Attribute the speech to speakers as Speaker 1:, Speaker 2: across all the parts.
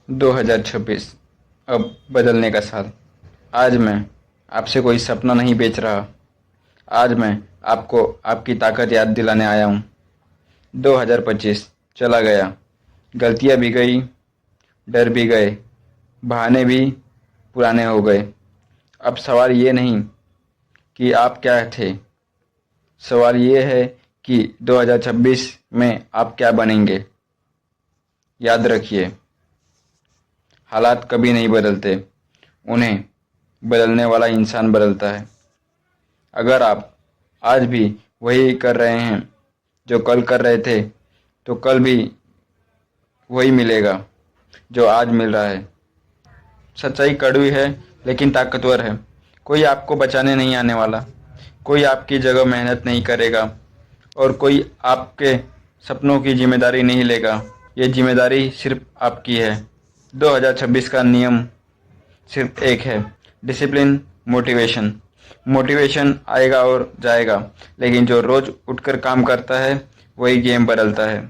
Speaker 1: 2026 अब बदलने का साल। आज मैं आपसे कोई सपना नहीं बेच रहा। आज मैं आपको आपकी ताकत याद दिलाने आया हूँ। 2025 चला गया, गलतियाँ भी गई, डर भी गए, बहाने भी पुराने हो गए। अब सवाल ये नहीं कि आप क्या थे, सवाल ये है कि 2026 में आप क्या बनेंगे। याद रखिए, हालात कभी नहीं बदलते, उन्हें बदलने वाला इंसान बदलता है। अगर आप आज भी वही कर रहे हैं जो कल कर रहे थे, तो कल भी वही मिलेगा जो आज मिल रहा है। सच्चाई कड़वी है लेकिन ताकतवर है। कोई आपको बचाने नहीं आने वाला, कोई आपकी जगह मेहनत नहीं करेगा और कोई आपके सपनों की जिम्मेदारी नहीं लेगा। ये जिम्मेदारी सिर्फ आपकी है। 2026 का नियम सिर्फ एक है, डिसिप्लिन, मोटिवेशन। मोटिवेशन आएगा और जाएगा, लेकिन जो रोज उठकर काम करता है वही गेम बदलता है।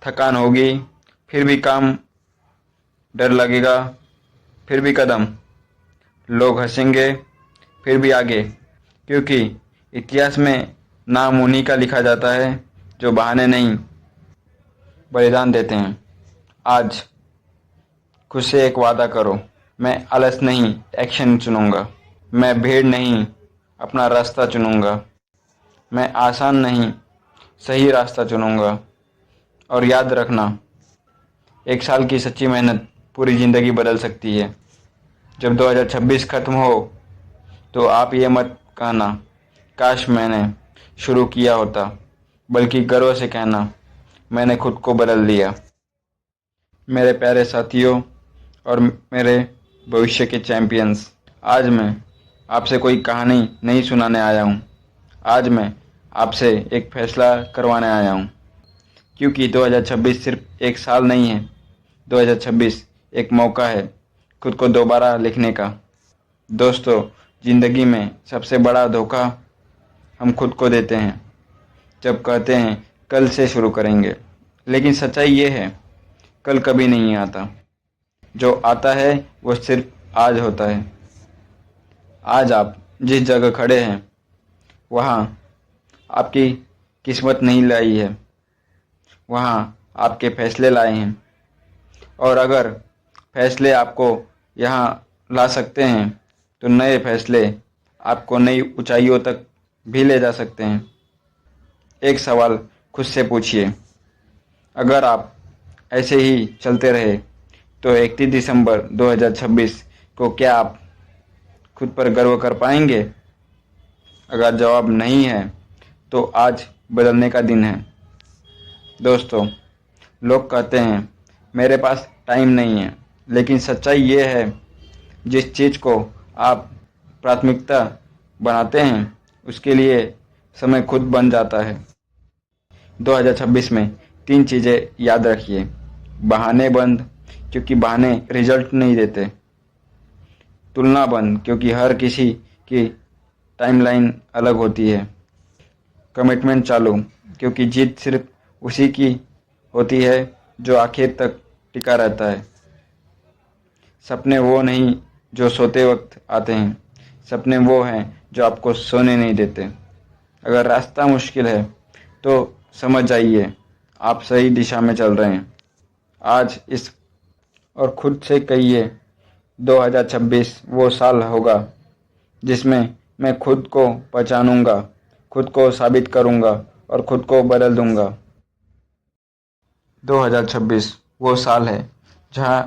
Speaker 1: थकान होगी, फिर भी काम, डर लगेगा, फिर भी कदम, लोग हंसेंगे, फिर भी आगे, क्योंकि इतिहास में नाम उन्हीं का लिखा जाता है जो बहाने नहीं, बलिदान देते हैं। आज खुद से एक वादा करो, मैं आलस नहीं, एक्शन चुनूंगा। मैं भीड़ नहीं, अपना रास्ता चुनूंगा। मैं आसान नहीं, सही रास्ता चुनूंगा। और याद रखना, एक साल की सच्ची मेहनत पूरी ज़िंदगी बदल सकती है। जब 2026 खत्म हो तो आप ये मत कहना काश मैंने शुरू किया होता, बल्कि गर्व से कहना मैंने खुद को बदल लिया। मेरे प्यारे साथियों और मेरे भविष्य के चैंपियंस, आज मैं आपसे कोई कहानी नहीं सुनाने आया हूँ। आज मैं आपसे एक फैसला करवाने आया हूँ, क्योंकि 2026 सिर्फ एक साल नहीं है। 2026 एक मौका है खुद को दोबारा लिखने का। दोस्तों, ज़िंदगी में सबसे बड़ा धोखा हम खुद को देते हैं जब कहते हैं कल से शुरू करेंगे, लेकिन सच्चाई ये है, कल कभी नहीं आता। जो आता है वो सिर्फ आज होता है। आज आप जिस जगह खड़े हैं वहाँ आपकी किस्मत नहीं लाई है, वहाँ आपके फैसले लाए हैं। और अगर फैसले आपको यहाँ ला सकते हैं तो नए फैसले आपको नई ऊंचाइयों तक भी ले जा सकते हैं। एक सवाल खुद से पूछिए, अगर आप ऐसे ही चलते रहे तो 31 दिसंबर 2026 को क्या आप खुद पर गर्व कर पाएंगे? अगर जवाब नहीं है तो आज बदलने का दिन है। दोस्तों, लोग कहते हैं मेरे पास टाइम नहीं है, लेकिन सच्चाई ये है, जिस चीज़ को आप प्राथमिकता बनाते हैं उसके लिए समय खुद बन जाता है। 2026 में 3 चीज़ें याद रखिए। बहाने बंद, क्योंकि बहाने रिजल्ट नहीं देते। तुलना बंद, क्योंकि हर किसी की टाइमलाइन अलग होती है। कमिटमेंट चालू, क्योंकि जीत सिर्फ उसी की होती है जो आखिर तक टिका रहता है। सपने वो नहीं जो सोते वक्त आते हैं, सपने वो हैं जो आपको सोने नहीं देते। अगर रास्ता मुश्किल है तो समझ जाइए आप सही दिशा में चल रहे हैं। आज इस और खुद से कहिए, 2026 वो साल होगा जिसमें मैं खुद को पहचानूंगा, खुद को साबित करूंगा और खुद को बदल दूंगा। 2026 वो साल है जहां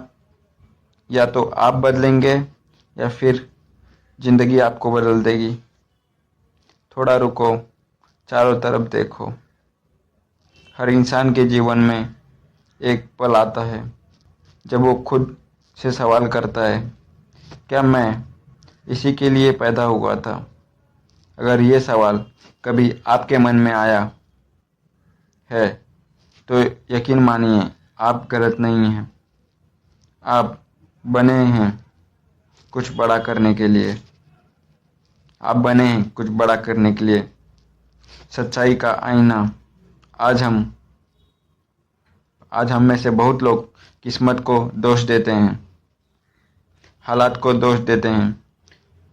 Speaker 1: या तो आप बदलेंगे या फिर ज़िंदगी आपको बदल देगी। थोड़ा रुको, चारों तरफ देखो। हर इंसान के जीवन में एक पल आता है जब वो खुद से सवाल करता है, क्या मैं इसी के लिए पैदा हुआ था? अगर ये सवाल कभी आपके मन में आया है तो यकीन मानिए आप गलत नहीं हैं। आप बने हैं कुछ बड़ा करने के लिए। आप बने हैं कुछ बड़ा करने के लिए। सच्चाई का आईना। आज हम में से बहुत लोग किस्मत को दोष देते हैं, हालात को दोष देते हैं,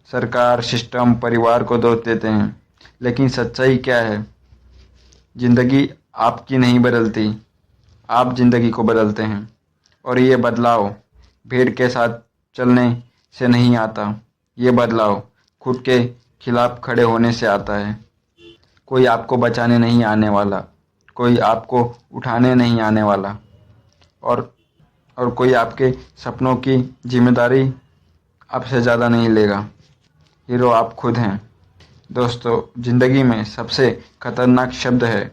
Speaker 1: सरकार, सिस्टम, परिवार को दोष देते हैं। लेकिन सच्चाई क्या है? जिंदगी आपकी नहीं बदलती, आप जिंदगी को बदलते हैं। और ये बदलाव भीड़ के साथ चलने से नहीं आता, ये बदलाव खुद के खिलाफ खड़े होने से आता है। कोई आपको बचाने नहीं आने वाला, कोई आपको उठाने नहीं आने वाला, और कोई आपके सपनों की जिम्मेदारी आपसे ज़्यादा नहीं लेगा। हीरो आप खुद हैं। दोस्तों, ज़िंदगी में सबसे खतरनाक शब्द है,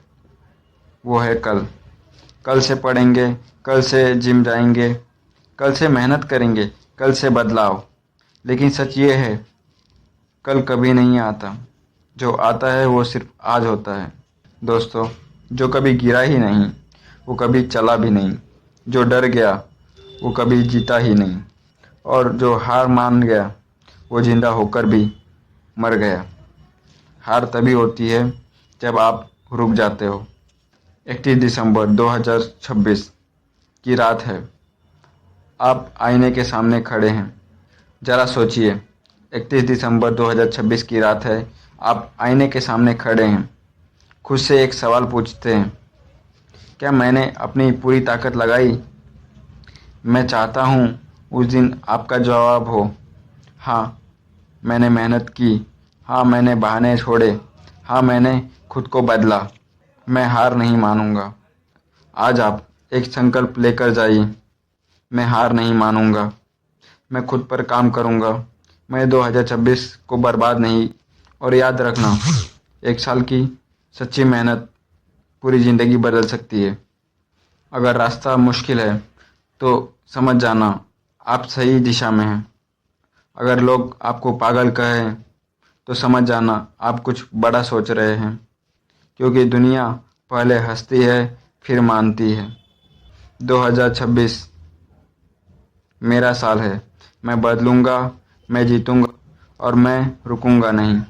Speaker 1: वो है कल। कल से पढ़ेंगे, कल से जिम जाएंगे, कल से मेहनत करेंगे, कल से बदलाव। लेकिन सच ये है, कल कभी नहीं आता। जो आता है वो सिर्फ आज होता है। दोस्तों, जो कभी गिरा ही नहीं, वो कभी चला भी नहीं। जो डर गया, वो कभी जीता ही नहीं। और जो हार मान गया, वो जिंदा होकर भी मर गया। हार तभी होती है जब आप रुक जाते हो। 31 दिसंबर 2026 की रात है। आप आईने के सामने खड़े हैं। ज़रा सोचिए, 31 दिसंबर 2026 की रात है, आप आईने के सामने खड़े हैं। खुद से एक सवाल पूछते हैं, क्या मैंने अपनी पूरी ताकत लगाई? मैं चाहता हूँ उस दिन आपका जवाब हो, हाँ मैंने मेहनत की, हाँ मैंने बहाने छोड़े, हाँ मैंने खुद को बदला, मैं हार नहीं मानूंगा। आज आप एक संकल्प लेकर जाइए, मैं हार नहीं मानूंगा, मैं खुद पर काम करूंगा, मैं 2026 को बर्बाद नहीं। और याद रखना, 1 साल की सच्ची मेहनत पूरी ज़िंदगी बदल सकती है। अगर रास्ता मुश्किल है तो समझ जाना आप सही दिशा में हैं। अगर लोग आपको पागल कहें तो समझ जाना आप कुछ बड़ा सोच रहे हैं। क्योंकि दुनिया पहले हंसती है फिर मानती है। 2026 मेरा साल है। मैं बदलूंगा, मैं जीतूंगा और मैं रुकूंगा नहीं।